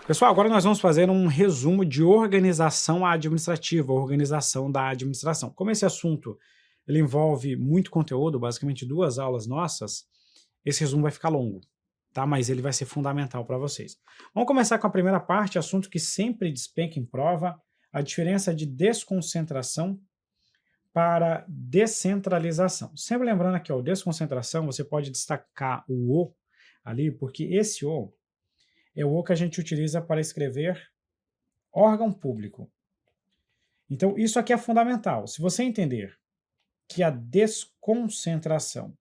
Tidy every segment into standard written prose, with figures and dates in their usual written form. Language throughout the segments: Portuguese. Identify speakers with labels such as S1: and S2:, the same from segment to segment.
S1: Pessoal, agora nós vamos fazer um resumo de organização administrativa, organização da administração. Como esse assunto ele envolve muito conteúdo, basicamente 2 aulas nossas, esse resumo vai ficar longo, tá? Mas ele vai ser fundamental para vocês. Vamos começar com a primeira parte, assunto que sempre despenca em prova, a diferença de desconcentração para descentralização. Sempre lembrando aqui, ó, desconcentração, você pode destacar o O ali, porque esse O é o que a gente utiliza para escrever órgão público. Então, isso aqui é fundamental. Se você entender que a desconcentração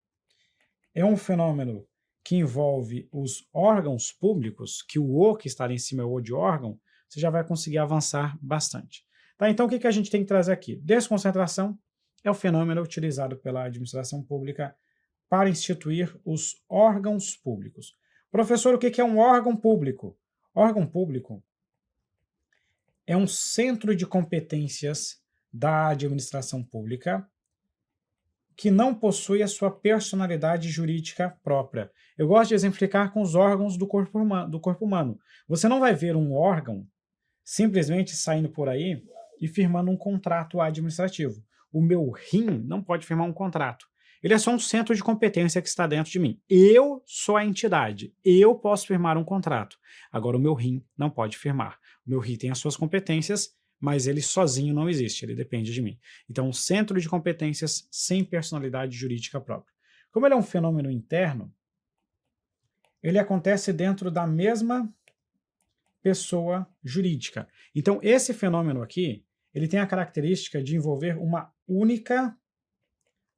S1: é um fenômeno que envolve os órgãos públicos, que o O que está ali em cima é o O de órgão, você já vai conseguir avançar bastante. Tá? Então, o que a gente tem que trazer aqui? Desconcentração é o fenômeno utilizado pela administração pública para instituir os órgãos públicos. Professor, o que é um órgão público? Órgão público é um centro de competências da administração pública que não possui a sua personalidade jurídica própria. Eu gosto de exemplificar com os órgãos do corpo humano. Você não vai ver um órgão simplesmente saindo por aí e firmando um contrato administrativo. O meu rim não pode firmar um contrato. Ele é só um centro de competência que está dentro de mim. Eu sou a entidade. Eu posso firmar um contrato. Agora, o meu rim não pode firmar. O meu rim tem as suas competências, mas ele sozinho não existe. Ele depende de mim. Então, um centro de competências sem personalidade jurídica própria. Como ele é um fenômeno interno, ele acontece dentro da mesma pessoa jurídica. Então, esse fenômeno aqui, ele tem a característica de envolver uma única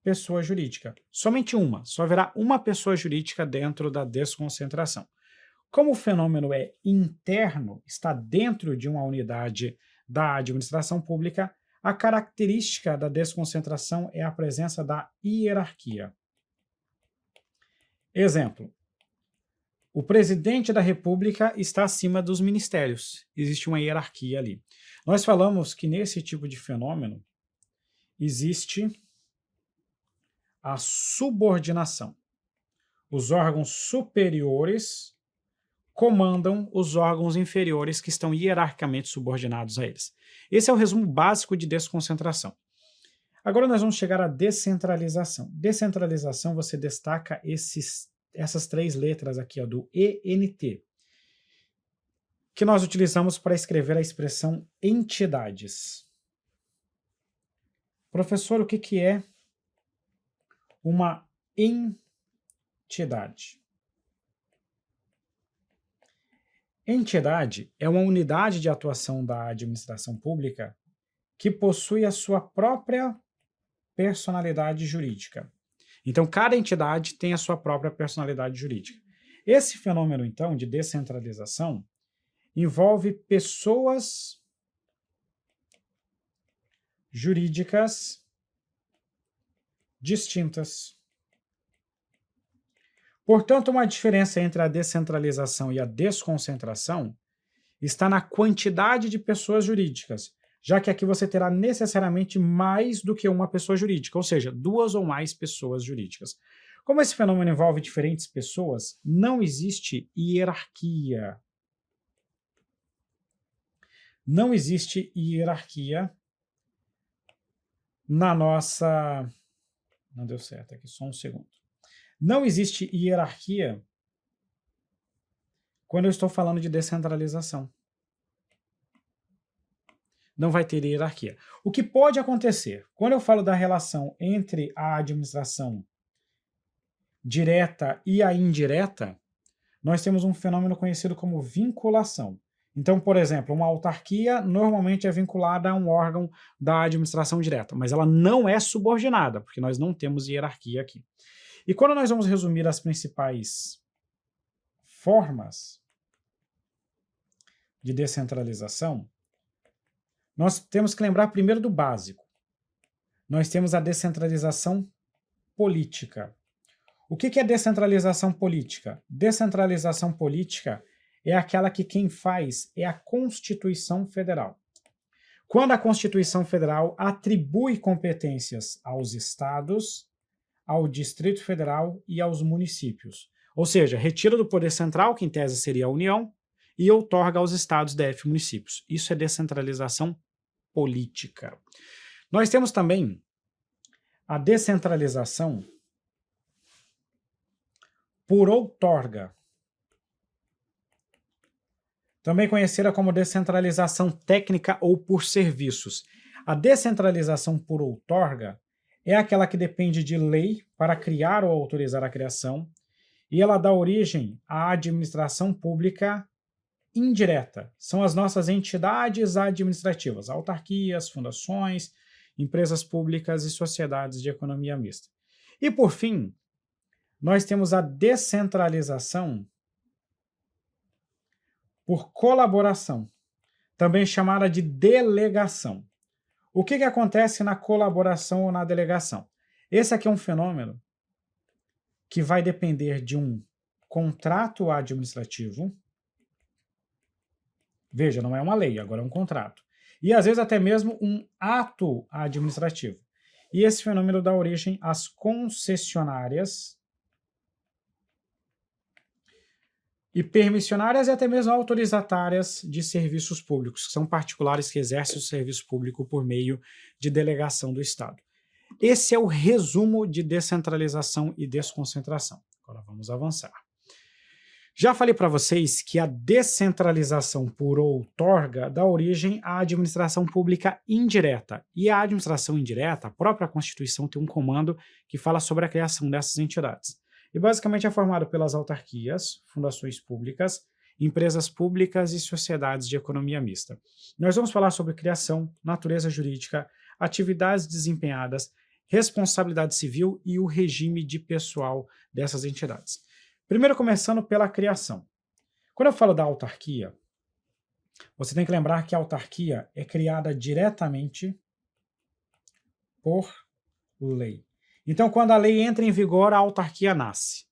S1: pessoa jurídica. Somente uma. Só haverá uma pessoa jurídica dentro da desconcentração. Como o fenômeno é interno, está dentro de uma unidade da administração pública, a característica da desconcentração é a presença da hierarquia. Exemplo. O presidente da República está acima dos ministérios. Existe uma hierarquia ali. Nós falamos que nesse tipo de fenômeno existe a subordinação. Os órgãos superiores comandam os órgãos inferiores que estão hierarquicamente subordinados a eles. Esse é o resumo básico de desconcentração. Agora nós vamos chegar à descentralização. Descentralização, você destaca essas 3 letras aqui, ó, do ENT, que nós utilizamos para escrever a expressão entidades. Professor, o que é uma entidade? Entidade é uma unidade de atuação da administração pública que possui a sua própria personalidade jurídica. Então, cada entidade tem a sua própria personalidade jurídica. Esse fenômeno, então, de descentralização envolve pessoas jurídicas distintas. Portanto, uma diferença entre a descentralização e a desconcentração está na quantidade de pessoas jurídicas, já que aqui você terá necessariamente mais do que uma pessoa jurídica, ou seja, 2 ou mais pessoas jurídicas. Como esse fenômeno envolve diferentes pessoas, não existe hierarquia. Não existe hierarquia na nossa... Não deu certo aqui, só um segundo. Não existe hierarquia quando eu estou falando de descentralização. Não vai ter hierarquia. O que pode acontecer? Quando eu falo da relação entre a administração direta e a indireta, nós temos um fenômeno conhecido como vinculação. Então, por exemplo, uma autarquia normalmente é vinculada a um órgão da administração direta, mas ela não é subordinada, porque nós não temos hierarquia aqui. E quando nós vamos resumir as principais formas de descentralização, nós temos que lembrar primeiro do básico. Nós temos a descentralização política. O que é descentralização política? Descentralização política é aquela que quem faz é a Constituição Federal. Quando a Constituição Federal atribui competências aos estados, ao Distrito Federal e aos municípios. Ou seja, retira do poder central, que em tese seria a União, e outorga aos estados, DF e municípios. Isso é descentralização política. Nós temos também a descentralização por outorga, também conhecida como descentralização técnica ou por serviços. A descentralização por outorga é aquela que depende de lei para criar ou autorizar a criação, e ela dá origem à administração pública indireta. São as nossas entidades administrativas, autarquias, fundações, empresas públicas e sociedades de economia mista. E, por fim, nós temos a descentralização por colaboração, também chamada de delegação. O que acontece na colaboração ou na delegação? Esse aqui é um fenômeno que vai depender de um contrato administrativo. Veja, não é uma lei, agora é um contrato. E às vezes até mesmo um ato administrativo. E esse fenômeno dá origem às concessionárias e permissionárias e até mesmo autorizatárias de serviços públicos, que são particulares que exercem o serviço público por meio de delegação do Estado. Esse é o resumo de descentralização e desconcentração. Agora vamos avançar. Já falei para vocês que a descentralização por outorga dá origem à administração pública indireta. E a administração indireta, a própria Constituição tem um comando que fala sobre a criação dessas entidades. E basicamente é formado pelas autarquias, fundações públicas, empresas públicas e sociedades de economia mista. Nós vamos falar sobre criação, natureza jurídica, atividades desempenhadas, responsabilidade civil e o regime de pessoal dessas entidades. Primeiro, começando pela criação. Quando eu falo da autarquia, você tem que lembrar que a autarquia é criada diretamente por lei. Então, quando a lei entra em vigor, a autarquia nasce.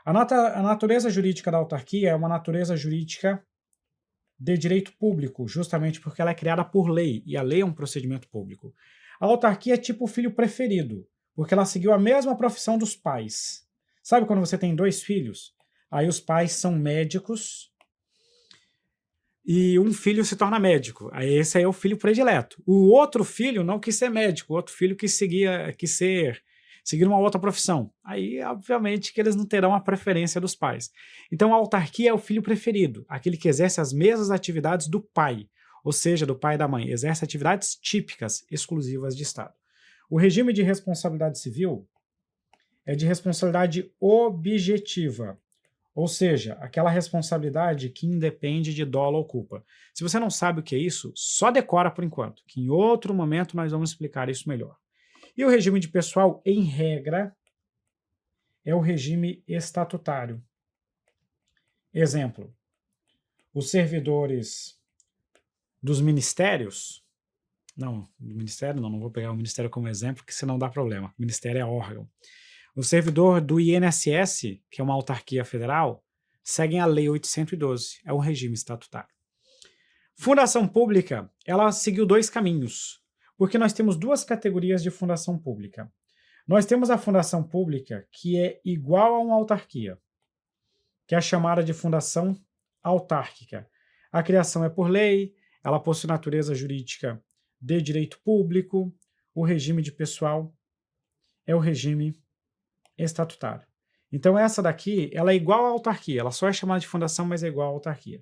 S1: A natureza jurídica da autarquia é uma natureza jurídica de direito público, justamente porque ela é criada por lei, e a lei é um procedimento público. A autarquia é tipo o filho preferido, porque ela seguiu a mesma profissão dos pais. Sabe quando você tem 2 filhos? Aí os pais são médicos e um filho se torna médico. Aí esse aí é o filho predileto. O outro filho não quis ser médico, o outro filho quis seguir uma outra profissão. Aí, obviamente, que eles não terão a preferência dos pais. Então, a autarquia é o filho preferido, aquele que exerce as mesmas atividades do pai, ou seja, do pai e da mãe. Exerce atividades típicas, exclusivas de Estado. O regime de responsabilidade civil é de responsabilidade objetiva, ou seja, aquela responsabilidade que independe de dolo ou culpa. Se você não sabe o que é isso, só decora por enquanto, que em outro momento nós vamos explicar isso melhor. E o regime de pessoal, em regra, é o regime estatutário. Exemplo, os servidores dos ministérios, não vou pegar o ministério como exemplo, porque senão dá problema, o ministério é órgão. O servidor do INSS, que é uma autarquia federal, seguem a Lei 812, é um regime estatutário. Fundação pública, ela seguiu 2 caminhos, porque nós temos 2 categorias de fundação pública. Nós temos a fundação pública, que é igual a uma autarquia, que é chamada de fundação autárquica. A criação é por lei, ela possui natureza jurídica de direito público, o regime de pessoal é o regime estatutário. Então essa daqui, ela é igual à autarquia, ela só é chamada de fundação, mas é igual à autarquia.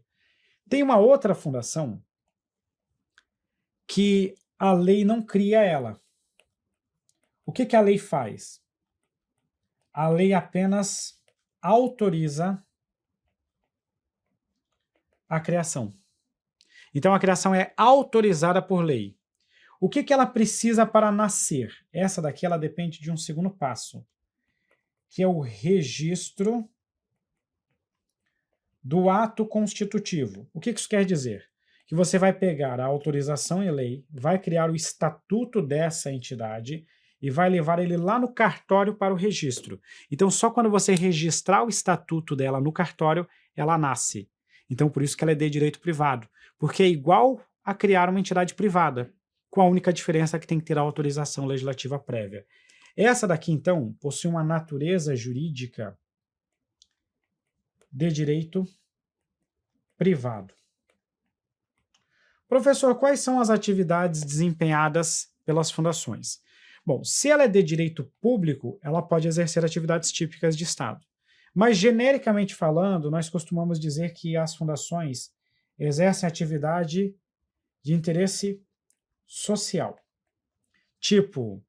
S1: Tem uma outra fundação que a lei não cria ela. O que a lei faz? A lei apenas autoriza a criação. Então a criação é autorizada por lei. O que ela precisa para nascer? Essa daqui ela depende de um segundo passo, que é o registro do ato constitutivo. O que isso quer dizer? Que você vai pegar a autorização em lei, vai criar o estatuto dessa entidade e vai levar ele lá no cartório para o registro. Então, só quando você registrar o estatuto dela no cartório, ela nasce. Então, por isso que ela é de direito privado, porque é igual a criar uma entidade privada, com a única diferença que tem que ter a autorização legislativa prévia. Essa daqui, então, possui uma natureza jurídica de direito privado. Professor, quais são as atividades desempenhadas pelas fundações? Bom, se ela é de direito público, ela pode exercer atividades típicas de Estado. Mas, genericamente falando, nós costumamos dizer que as fundações exercem atividade de interesse social. Tipo,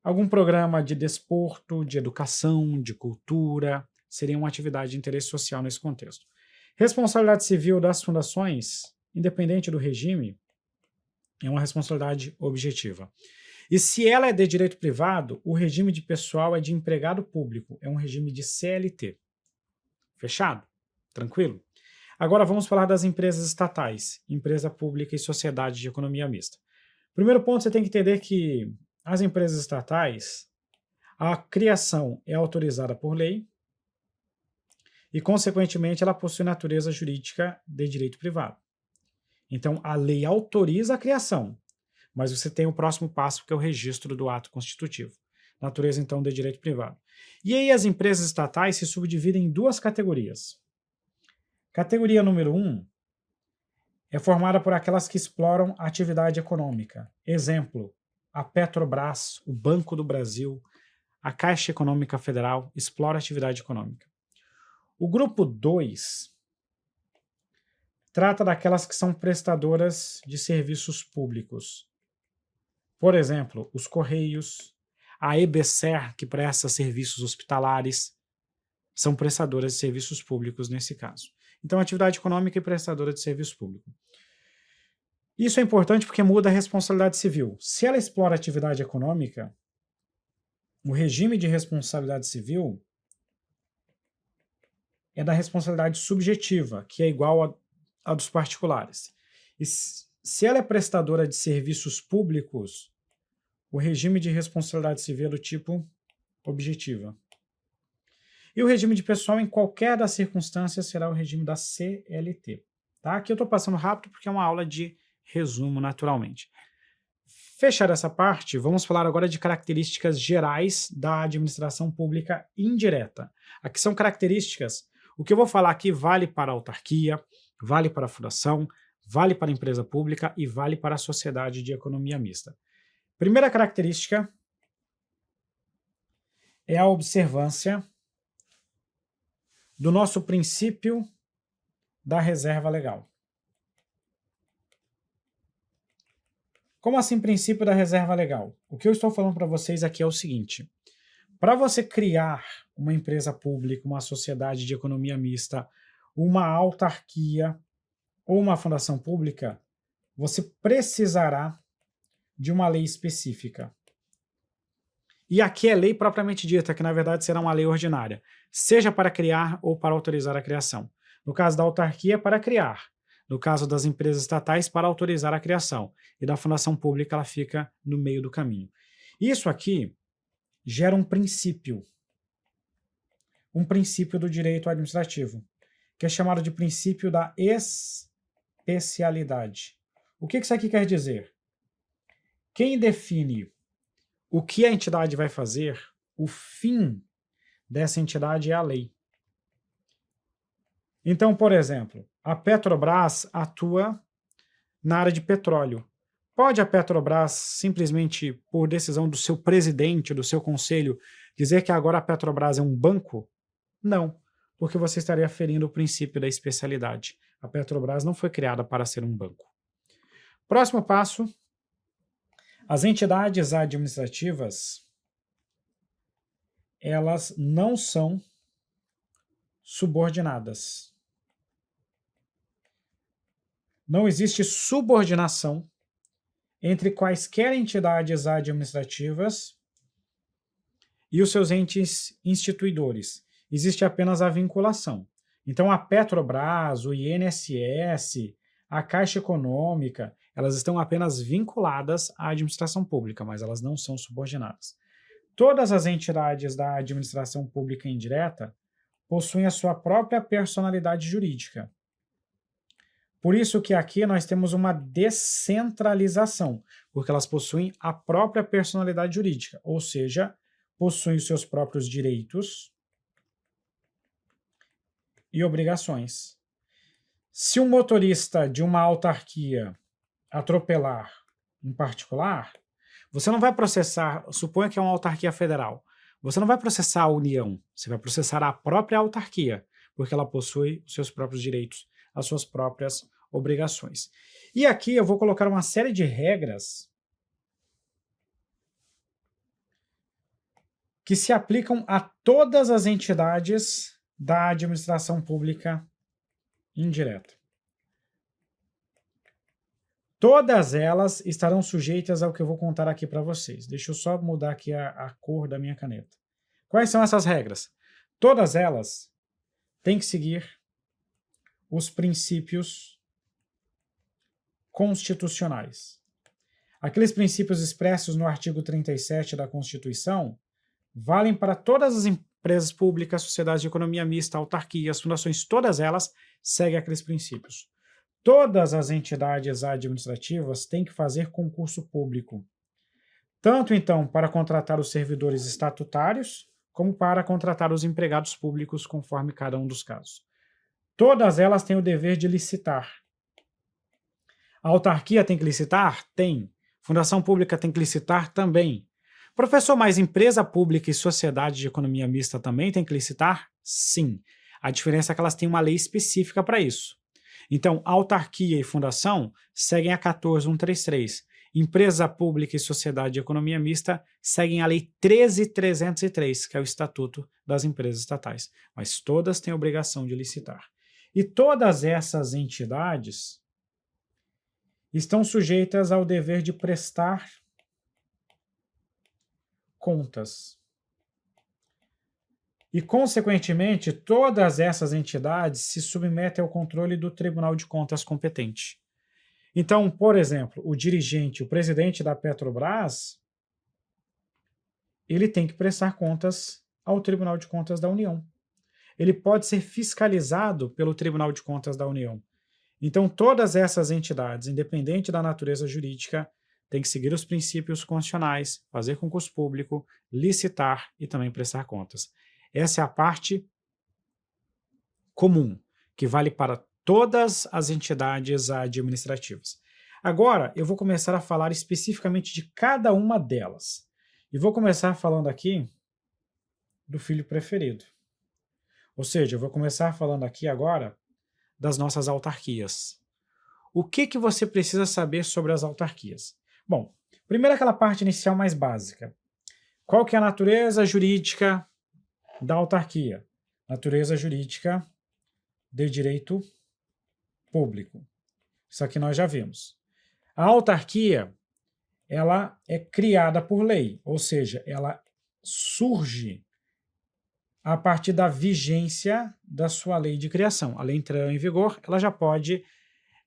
S1: algum programa de desporto, de educação, de cultura, seria uma atividade de interesse social nesse contexto. Responsabilidade civil das fundações, independente do regime, é uma responsabilidade objetiva. E se ela é de direito privado, o regime de pessoal é de empregado público, é um regime de CLT. Fechado? Tranquilo? Agora vamos falar das empresas estatais, empresa pública e sociedade de economia mista. Primeiro ponto, você tem que entender que as empresas estatais, a criação é autorizada por lei e, consequentemente, ela possui natureza jurídica de direito privado. Então, a lei autoriza a criação, mas você tem o próximo passo, que é o registro do ato constitutivo. Natureza, então, de direito privado. E aí as empresas estatais se subdividem em duas categorias. Categoria número 1 é formada por aquelas que exploram a atividade econômica. Exemplo, a Petrobras, o Banco do Brasil, a Caixa Econômica Federal explora a atividade econômica. O grupo 2 trata daquelas que são prestadoras de serviços públicos. Por exemplo, os Correios, a EBSER, que presta serviços hospitalares, são prestadoras de serviços públicos nesse caso. Então, atividade econômica e prestadora de serviço público. Isso é importante porque muda a responsabilidade civil. Se ela explora atividade econômica, o regime de responsabilidade civil é da responsabilidade subjetiva, que é igual a dos particulares. E se ela é prestadora de serviços públicos, o regime de responsabilidade civil é do tipo objetiva. E o regime de pessoal, em qualquer das circunstâncias, será o regime da CLT. Tá? Aqui eu estou passando rápido porque é uma aula de resumo, naturalmente. Fechar essa parte, vamos falar agora de características gerais da administração pública indireta. Aqui são características, o que eu vou falar aqui vale para a autarquia, vale para a fundação, vale para a empresa pública e vale para a sociedade de economia mista. Primeira característica é a observância do nosso princípio da reserva legal. Como assim princípio da reserva legal? O que eu estou falando para vocês aqui é o seguinte: para você criar uma empresa pública, uma sociedade de economia mista, uma autarquia ou uma fundação pública, você precisará de uma lei específica. E aqui é lei propriamente dita, que na verdade será uma lei ordinária, seja para criar ou para autorizar a criação. No caso da autarquia, para criar. No caso das empresas estatais, para autorizar a criação. E da fundação pública, ela fica no meio do caminho. Isso aqui gera um princípio do direito administrativo, que é chamado de princípio da especialidade. O que isso aqui quer dizer? Quem define o que a entidade vai fazer, o fim dessa entidade é a lei. Então, por exemplo, a Petrobras atua na área de petróleo. Pode a Petrobras, simplesmente por decisão do seu presidente, do seu conselho, dizer que agora a Petrobras é um banco? Não, porque você estaria ferindo o princípio da especialidade. A Petrobras não foi criada para ser um banco. Próximo passo: as entidades administrativas, elas não são subordinadas. Não existe subordinação entre quaisquer entidades administrativas e os seus entes instituidores. Existe apenas a vinculação. Então, a Petrobras, o INSS, a Caixa Econômica, elas estão apenas vinculadas à administração pública, mas elas não são subordinadas. Todas as entidades da administração pública indireta possuem a sua própria personalidade jurídica. Por isso que aqui nós temos uma descentralização, porque elas possuem a própria personalidade jurídica, ou seja, possuem os seus próprios direitos e obrigações. Se um motorista de uma autarquia atropelar um particular, você não vai processar, suponha que é uma autarquia federal, você não vai processar a União, você vai processar a própria autarquia, porque ela possui os seus próprios direitos, as suas próprias obrigações. E aqui eu vou colocar uma série de regras que se aplicam a todas as entidades da administração pública indireta. Todas elas estarão sujeitas ao que eu vou contar aqui para vocês. Deixa eu só mudar aqui a cor da minha caneta. Quais são essas regras? Todas elas têm que seguir os princípios constitucionais. Aqueles princípios expressos no artigo 37 da Constituição valem para todas as empresas públicas, sociedades de economia mista, autarquias, fundações, todas elas seguem aqueles princípios. Todas as entidades administrativas têm que fazer concurso público, tanto então para contratar os servidores estatutários, como para contratar os empregados públicos, conforme cada um dos casos. Todas elas têm o dever de licitar. A autarquia tem que licitar? Tem. Fundação pública tem que licitar? Também. Professor, mas empresa pública e sociedade de economia mista também tem que licitar? Sim. A diferença é que elas têm uma lei específica para isso. Então, autarquia e fundação seguem a 14.133. Empresa pública e sociedade de economia mista seguem a lei 13.303, que é o Estatuto das Empresas Estatais. Mas todas têm a obrigação de licitar. E todas essas entidades estão sujeitas ao dever de prestar contas. E, consequentemente, todas essas entidades se submetem ao controle do Tribunal de Contas competente. Então, por exemplo, o dirigente, o presidente da Petrobras, ele tem que prestar contas ao Tribunal de Contas da União. Ele pode ser fiscalizado pelo Tribunal de Contas da União. Então, todas essas entidades, independente da natureza jurídica, têm que seguir os princípios constitucionais, fazer concurso público, licitar e também prestar contas. Essa é a parte comum, que vale para todas as entidades administrativas. Agora, eu vou começar a falar especificamente de cada uma delas. E vou começar falando aqui do filho preferido. Ou seja, eu vou começar falando aqui agora das nossas autarquias. O que você precisa saber sobre as autarquias? Bom, primeiro aquela parte inicial mais básica. Qual que é a natureza jurídica da autarquia? Natureza jurídica de direito público. Isso aqui nós já vimos. A autarquia, ela é criada por lei, ou seja, ela surge a partir da vigência da sua lei de criação. A lei entrando em vigor, ela já pode,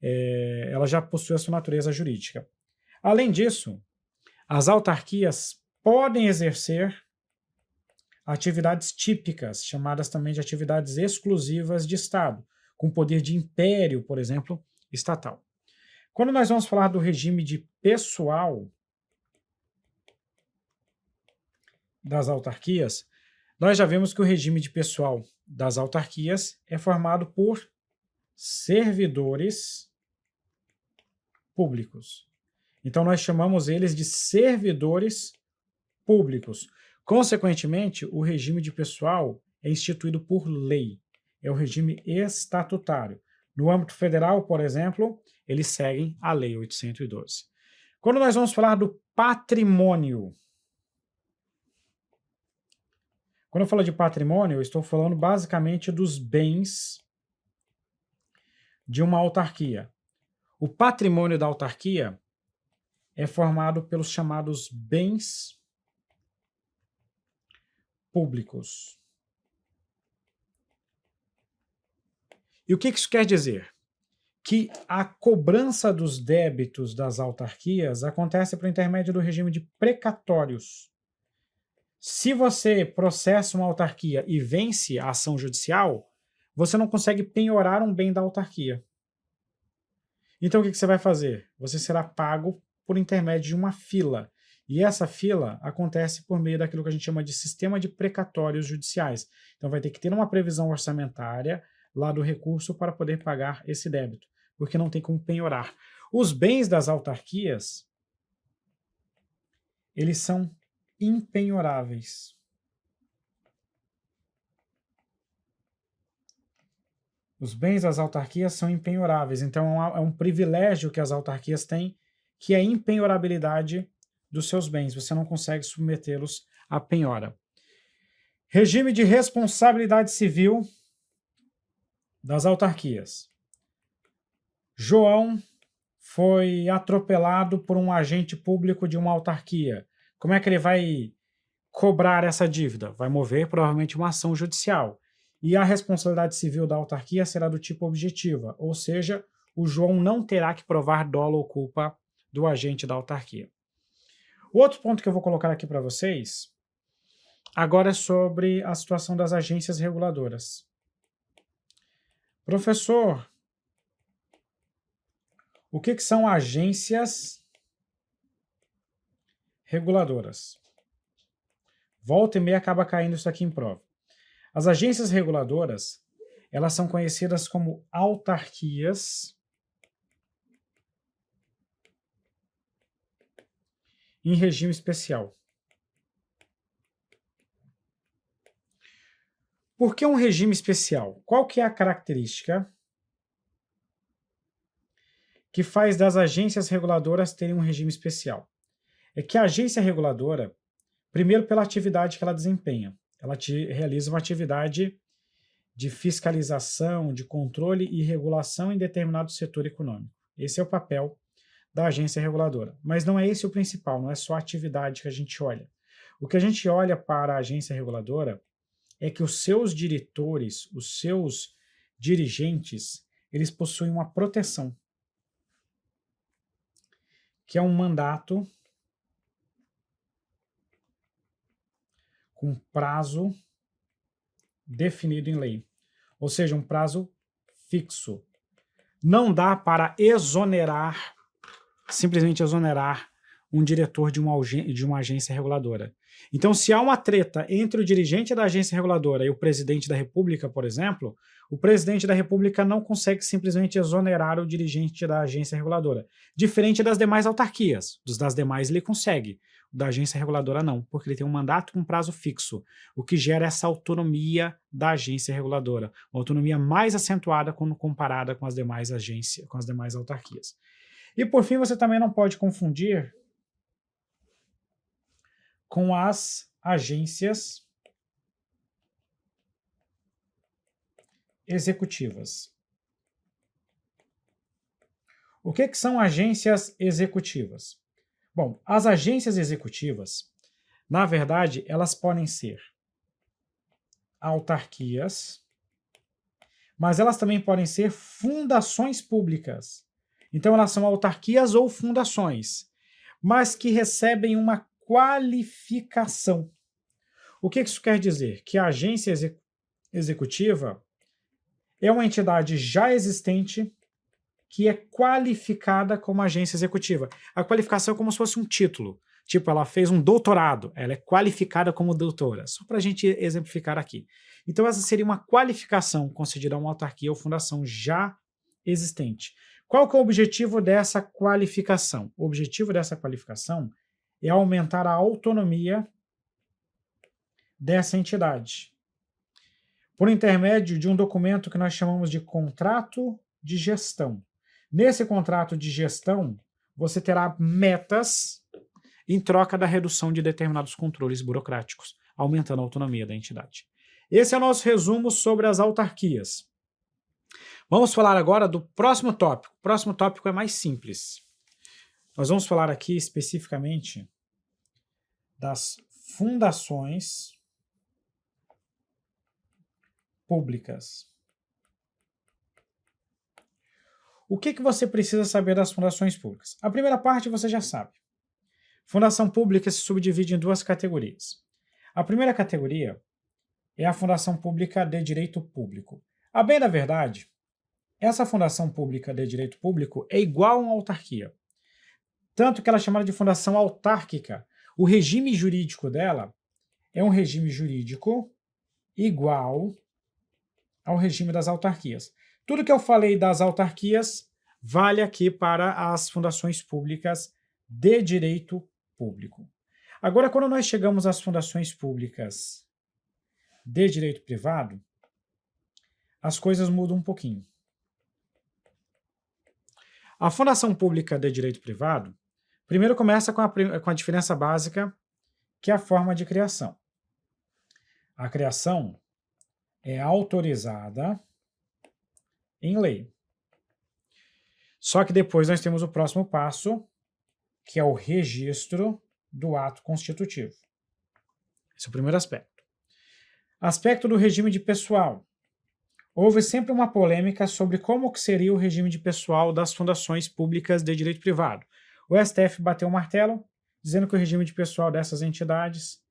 S1: ela já possui a sua natureza jurídica. Além disso, as autarquias podem exercer atividades típicas, chamadas também de atividades exclusivas de Estado, com poder de império, por exemplo, estatal. Quando nós vamos falar do regime de pessoal das autarquias, nós já vimos que o regime de pessoal das autarquias é formado por servidores públicos. Então, nós chamamos eles de servidores públicos. Consequentemente, o regime de pessoal é instituído por lei. É o regime estatutário. No âmbito federal, por exemplo, eles seguem a Lei 812. Quando nós vamos falar do patrimônio, quando eu falo de patrimônio, eu estou falando basicamente dos bens de uma autarquia. O patrimônio da autarquia é formado pelos chamados bens públicos. E o que isso quer dizer? Que a cobrança dos débitos das autarquias acontece por intermédio do regime de precatórios. Se você processa uma autarquia e vence a ação judicial, você não consegue penhorar um bem da autarquia. Então o que você vai fazer? Você será pago por intermédio de uma fila. E essa fila acontece por meio daquilo que a gente chama de sistema de precatórios judiciais. Então vai ter que ter uma previsão orçamentária, lá do recurso para poder pagar esse débito, porque não tem como penhorar. Os bens das autarquias, eles são impenhoráveis. Os bens das autarquias são impenhoráveis, então é um privilégio que as autarquias têm, que é a impenhorabilidade dos seus bens. Você não consegue submetê-los à penhora. Regime de responsabilidade civil das autarquias. João foi atropelado por um agente público de uma autarquia. Como é que ele vai cobrar essa dívida? Vai mover provavelmente uma ação judicial. E a responsabilidade civil da autarquia será do tipo objetiva, ou seja, o João não terá que provar dolo ou culpa do agente da autarquia. O outro ponto que eu vou colocar aqui para vocês agora é sobre a situação das agências reguladoras. Professor, o que são agências reguladoras? Volta e meia acaba caindo isso aqui em prova. As agências reguladoras, elas são conhecidas como autarquias em regime especial. Por que um regime especial? Qual que é a característica que faz das agências reguladoras terem um regime especial? É que a agência reguladora, primeiro pela atividade que ela desempenha, ela realiza uma atividade de fiscalização, de controle e regulação em determinado setor econômico. Esse é o papel da agência reguladora. Mas não é esse o principal, não é só a atividade que a gente olha. O que a gente olha para a agência reguladora é que os seus diretores, os seus dirigentes, eles possuem uma proteção, que é um mandato com prazo definido em lei, ou seja, um prazo fixo. Não dá para exonerar, simplesmente exonerar um diretor de uma agência reguladora. Então, se há uma treta entre o dirigente da agência reguladora e o presidente da República, por exemplo, o presidente da República não consegue simplesmente exonerar o dirigente da agência reguladora. Diferente das demais autarquias. Das demais ele consegue. O da agência reguladora não, porque ele tem um mandato com prazo fixo, o que gera essa autonomia da agência reguladora. Uma autonomia mais acentuada quando comparada com as demais agências, com as demais autarquias. E por fim, você também não pode confundir com as agências executivas. O que são agências executivas? Bom, as agências executivas, na verdade, elas podem ser autarquias, mas elas também podem ser fundações públicas. Então, elas são autarquias ou fundações, mas que recebem uma qualificação. O que isso quer dizer? Que a agência executiva é uma entidade já existente que é qualificada como agência executiva. A qualificação é como se fosse um título. Tipo, ela fez um doutorado, ela é qualificada como doutora. Só para a gente exemplificar aqui. Então, essa seria uma qualificação concedida a uma autarquia ou fundação já existente. Qual que é o objetivo dessa qualificação? O objetivo dessa qualificação é aumentar a autonomia dessa entidade, por intermédio de um documento que nós chamamos de contrato de gestão. Nesse contrato de gestão, você terá metas em troca da redução de determinados controles burocráticos, aumentando a autonomia da entidade. Esse é o nosso resumo sobre as autarquias. Vamos falar agora do próximo tópico. O próximo tópico é mais simples. Nós vamos falar aqui especificamente das fundações públicas. O que você precisa saber das fundações públicas? A primeira parte você já sabe. Fundação pública se subdivide em duas categorias. A primeira categoria é a fundação pública de direito público. A bem da verdade, essa fundação pública de direito público é igual a uma autarquia. Tanto que ela é chamada de fundação autárquica. O regime jurídico dela é um regime jurídico igual ao regime das autarquias. Tudo que eu falei das autarquias vale aqui para as fundações públicas de direito público. Agora, quando nós chegamos às fundações públicas de direito privado, as coisas mudam um pouquinho. A fundação pública de direito privado, primeiro começa com a diferença básica, que é a forma de criação. A criação é autorizada em lei. Só que depois nós temos o próximo passo, que é o registro do ato constitutivo. Esse é o primeiro aspecto. Aspecto do regime de pessoal. Houve sempre uma polêmica sobre como que seria o regime de pessoal das fundações públicas de direito privado. O STF bateu o martelo, dizendo que o regime de pessoal dessas entidades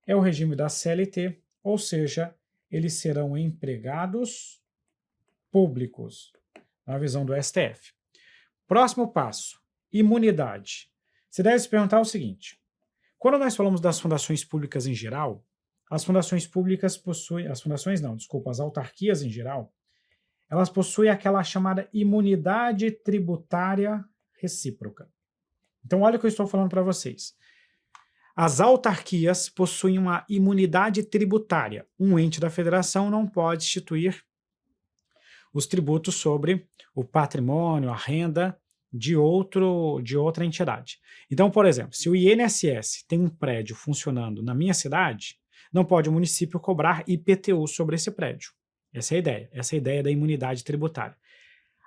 S1: é o regime da CLT, ou seja, eles serão empregados públicos, na visão do STF. Próximo passo, imunidade. Você deve se perguntar o seguinte: quando nós falamos das fundações públicas em geral, as fundações públicas possuem, as autarquias em geral, elas possuem aquela chamada imunidade tributária recíproca. Então, olha o que eu estou falando para vocês. As autarquias possuem uma imunidade tributária. Um ente da federação não pode instituir os tributos sobre o patrimônio, a renda de outra entidade. Então, por exemplo, se o INSS tem um prédio funcionando na minha cidade, não pode o município cobrar IPTU sobre esse prédio. Essa é a ideia da imunidade tributária.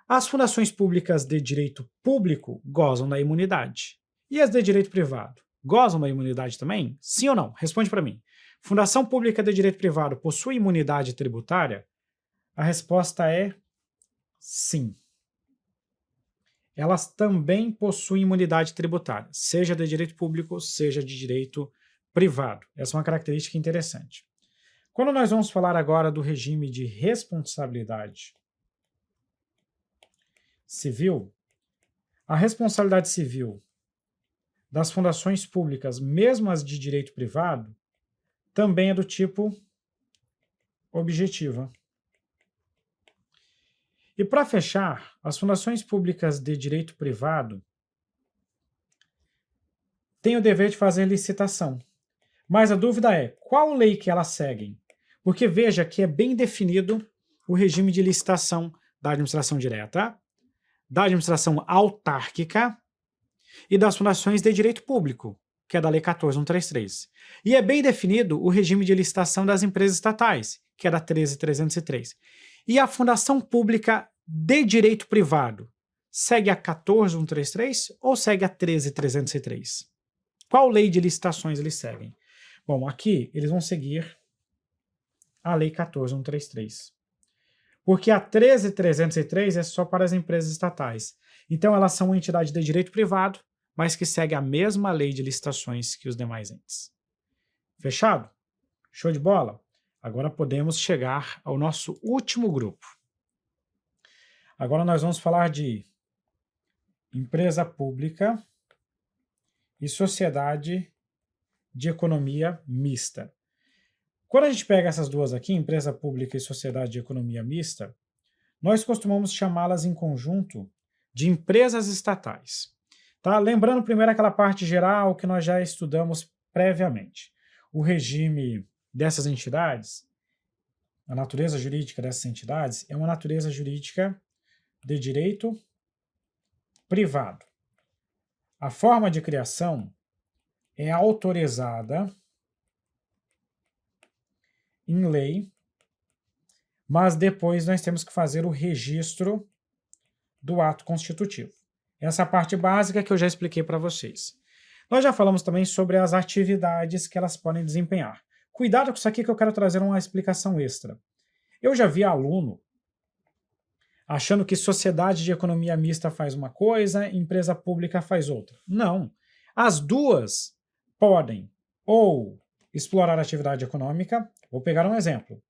S1: As fundações públicas de direito público gozam da imunidade. E as de direito privado gozam da imunidade também? Sim ou não? Responde para mim. Fundação pública de direito privado possui imunidade tributária? A resposta é sim. Elas também possuem imunidade tributária, seja de direito público, seja de direito privado. Essa é uma característica interessante. Quando nós vamos falar agora do regime de responsabilidade civil, a responsabilidade civil das fundações públicas, mesmo as de direito privado, também é do tipo objetiva. E para fechar, as fundações públicas de direito privado têm o dever de fazer licitação. Mas a dúvida é, qual lei que elas seguem? Porque veja que é bem definido o regime de licitação da administração direta, da administração autárquica e das fundações de direito público, que é da Lei 14.133. E é bem definido o regime de licitação das empresas estatais, que é da 13.303. E a fundação pública de direito privado segue a 14.133 ou segue a 13.303? Qual lei de licitações eles seguem? Bom, aqui eles vão seguir a Lei 14.133. Porque a 13.303 é só para as empresas estatais. Então elas são uma entidade de direito privado, mas que segue a mesma lei de licitações que os demais entes. Fechado? Show de bola? Agora podemos chegar ao nosso último grupo. Agora nós vamos falar de empresa pública e sociedade de economia mista. Quando a gente pega essas duas aqui, empresa pública e sociedade de economia mista, nós costumamos chamá-las em conjunto de empresas estatais. Tá? Lembrando primeiro aquela parte geral que nós já estudamos previamente. O regime dessas entidades, a natureza jurídica dessas entidades é uma natureza jurídica de direito privado. A forma de criação é autorizada em lei, mas depois nós temos que fazer o registro do ato constitutivo. Essa é a parte básica que eu já expliquei para vocês. Nós já falamos também sobre as atividades que elas podem desempenhar. Cuidado com isso aqui que eu quero trazer uma explicação extra. Eu já vi aluno achando que sociedade de economia mista faz uma coisa, empresa pública faz outra. Não. As duas podem ou explorar a atividade econômica. Vou pegar um exemplo.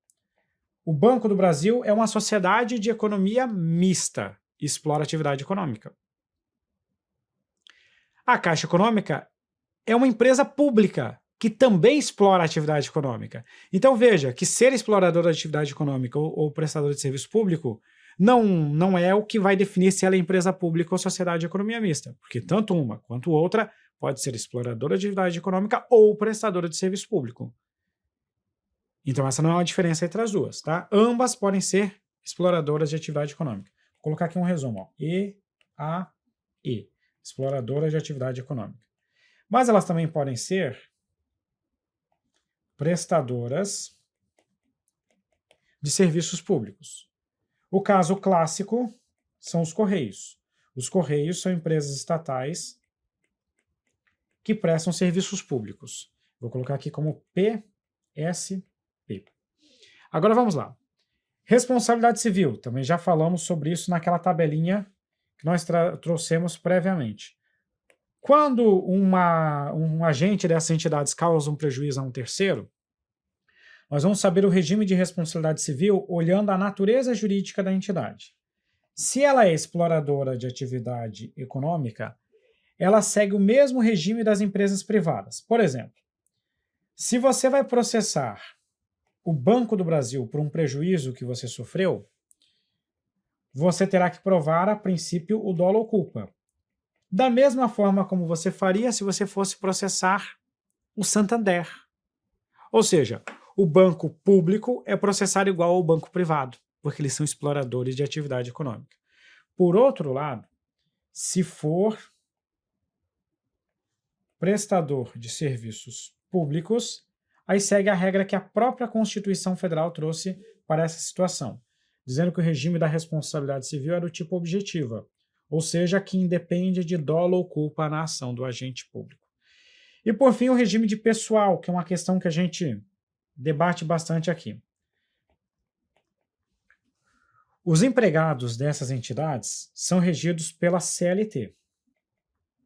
S1: O Banco do Brasil é uma sociedade de economia mista, explora atividade econômica. A Caixa Econômica é uma empresa pública que também explora a atividade econômica. Então veja que ser explorador da atividade econômica ou prestador de serviço público não é o que vai definir se ela é empresa pública ou sociedade de economia mista, porque tanto uma quanto outra pode ser exploradora de atividade econômica ou prestadora de serviço público. Então essa não é uma diferença entre as duas, tá? Ambas podem ser exploradoras de atividade econômica. Vou colocar aqui um resumo, ó. E, exploradoras de atividade econômica. Mas elas também podem ser prestadoras de serviços públicos. O caso clássico são os Correios. Os Correios são empresas estatais que prestam serviços públicos. Vou colocar aqui como PSP. Agora vamos lá. Responsabilidade civil. Também já falamos sobre isso naquela tabelinha que nós trouxemos previamente. Quando um agente dessas entidades causa um prejuízo a um terceiro, nós vamos saber o regime de responsabilidade civil olhando a natureza jurídica da entidade. Se ela é exploradora de atividade econômica, ela segue o mesmo regime das empresas privadas. Por exemplo, se você vai processar o Banco do Brasil por um prejuízo que você sofreu, você terá que provar, a princípio, o dolo ou culpa. Da mesma forma como você faria se você fosse processar o Santander. Ou seja, o banco público é processado igual ao banco privado, porque eles são exploradores de atividade econômica. Por outro lado, se for prestador de serviços públicos, aí segue a regra que a própria Constituição Federal trouxe para essa situação, dizendo que o regime da responsabilidade civil é do tipo objetiva, ou seja, que independe de dolo ou culpa na ação do agente público. E por fim, o regime de pessoal, que é uma questão que a gente debate bastante aqui. Os empregados dessas entidades são regidos pela CLT,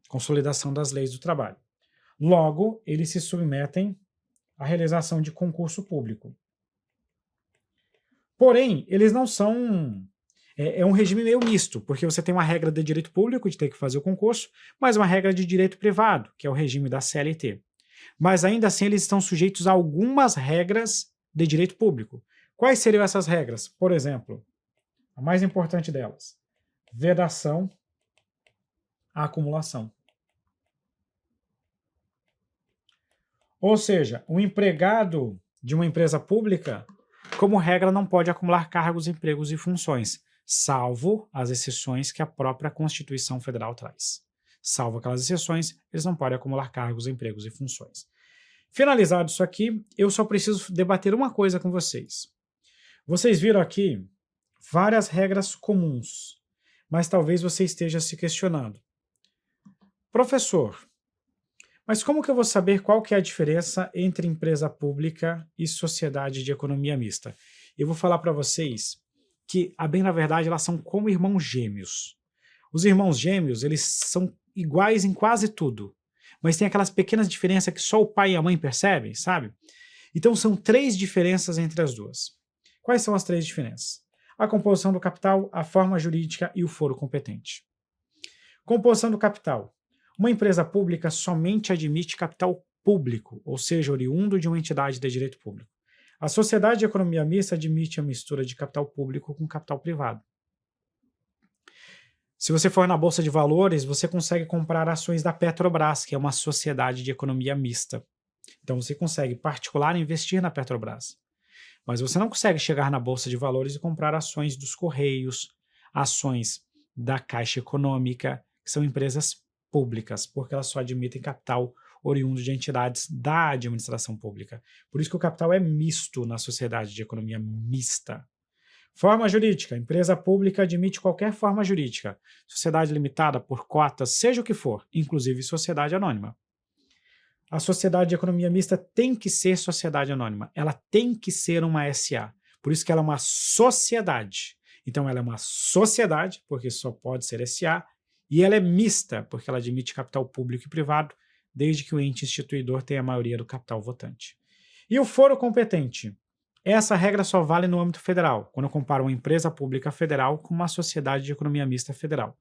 S1: Consolidação das Leis do Trabalho. Logo, eles se submetem à realização de concurso público. Porém, eles não são... É um regime meio misto, porque você tem uma regra de direito público, de ter que fazer o concurso, mas uma regra de direito privado, que é o regime da CLT. Mas ainda assim eles estão sujeitos a algumas regras de direito público. Quais seriam essas regras? Por exemplo, a mais importante delas, vedação à acumulação. Ou seja, um empregado de uma empresa pública, como regra, não pode acumular cargos, empregos e funções, salvo as exceções que a própria Constituição Federal traz. Salvo aquelas exceções, eles não podem acumular cargos, empregos e funções. Finalizado isso aqui, eu só preciso debater uma coisa com vocês. Vocês viram aqui várias regras comuns, mas talvez você esteja se questionando. Professor, mas como que eu vou saber qual que é a diferença entre empresa pública e sociedade de economia mista? Eu vou falar para vocês que, a bem na verdade, elas são como irmãos gêmeos. Os irmãos gêmeos, eles são iguais em quase tudo, mas tem aquelas pequenas diferenças que só o pai e a mãe percebem, sabe? Então são 3 diferenças entre as duas. Quais são as 3 diferenças? A composição do capital, a forma jurídica e o foro competente. Composição do capital. Uma empresa pública somente admite capital público, ou seja, oriundo de uma entidade de direito público. A sociedade de economia mista admite a mistura de capital público com capital privado. Se você for na Bolsa de Valores, você consegue comprar ações da Petrobras, que é uma sociedade de economia mista. Então você consegue, particular, investir na Petrobras. Mas você não consegue chegar na Bolsa de Valores e comprar ações dos Correios, ações da Caixa Econômica, que são empresas públicas, porque elas só admitem capital oriundo de entidades da administração pública. Por isso que o capital é misto na sociedade de economia mista. Forma jurídica. Empresa pública admite qualquer forma jurídica. Sociedade limitada por cotas, seja o que for, inclusive sociedade anônima. A sociedade de economia mista tem que ser sociedade anônima. Ela tem que ser uma SA. Por isso que ela é uma sociedade. Então ela é uma sociedade, porque só pode ser SA, e ela é mista, porque ela admite capital público e privado, desde que o ente instituidor tenha a maioria do capital votante. E o foro competente? Essa regra só vale no âmbito federal, quando eu comparo uma empresa pública federal com uma sociedade de economia mista federal.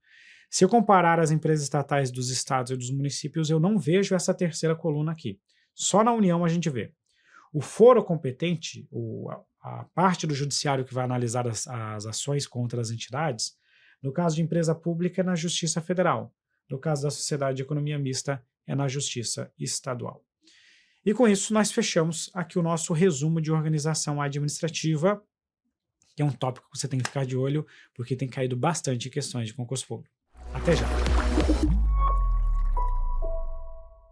S1: Se eu comparar as empresas estatais dos estados e dos municípios, eu não vejo essa terceira coluna aqui. Só na União a gente vê. O foro competente, a parte do judiciário que vai analisar as ações contra as entidades, no caso de empresa pública é na Justiça Federal, no caso da sociedade de economia mista é na Justiça Estadual. E com isso nós fechamos aqui o nosso resumo de organização administrativa, que é um tópico que você tem que ficar de olho, porque tem caído bastante em questões de concurso público. Até já!